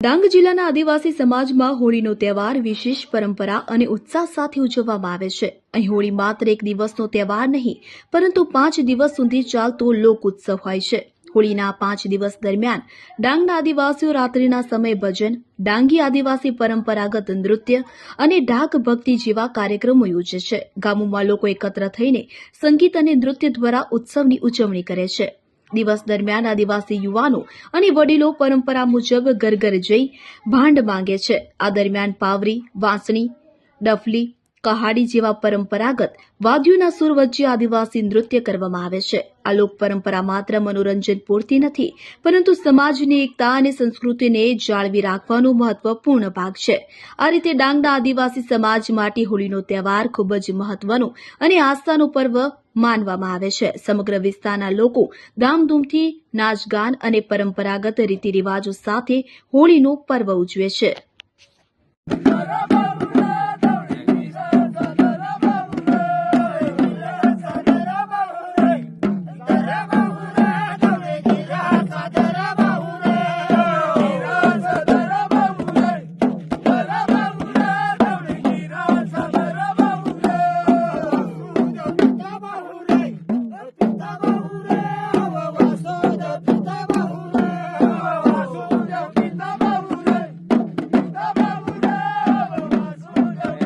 ડાંગ જિલ્લાના આદિવાસી સમાજમાં હોળીનો તહેવાર વિશેષ પરંપરા અને ઉત્સાહ સાથે ઉજવવામાં આવે છે। અહીં હોળી માત્ર એક દિવસનો તહેવાર નહીં, પરંતુ 5 દિવસ સુધી ચાલતો લોક ઉત્સવ હોય છે। હોળીના 5 દિવસ દરમિયાન ડાંગના આદિવાસીઓ રાત્રિના સમયે ભજન, ડાંગી આદિવાસી પરંપરાગત નૃત્ય અને ડાક ભક્તિ જેવા કાર્યક્રમો યોજે છે। ગામોમાં લોકો એકત્ર થઈને સંગીત અને નૃત્ય દ્વારા ઉત્સવની ઉજવણી કરે છે। દિવસ દરમિયાન આદિવાસી યુવાનો અને વડીલો પરંપરા મુજબ ઘર ઘર જઈ ભાંડ માંગે છે। આ દરમિયાન પાવરી, વાંસળી, ડફલી, કહાડી જેવા પરંપરાગત વાદ્યોના સૂર વચ્ચે આદિવાસી નૃત્ય કરવામાં આવે છે। આ લોક પરંપરા માત્ર મનોરંજન પૂરતી નથી, પરંતુ સમાજની એકતા અને સંસ્કૃતિને જાળવી રાખવાનો મહત્વપૂર્ણ ભાગ છે। આ રીતે ડાંગના આદિવાસી સમાજ માટે હોળીનો તહેવાર ખૂબ જ મહત્વનો અને આસ્થાનો પર્વ માનવામાં આવે છે। સમગ્ર વિસ્તારના લોકો ધામધૂમથી નાચગાન અને પરંપરાગત રીતિ રિવાજો સાથે હોળીનો પર્વ ઉજવે છે।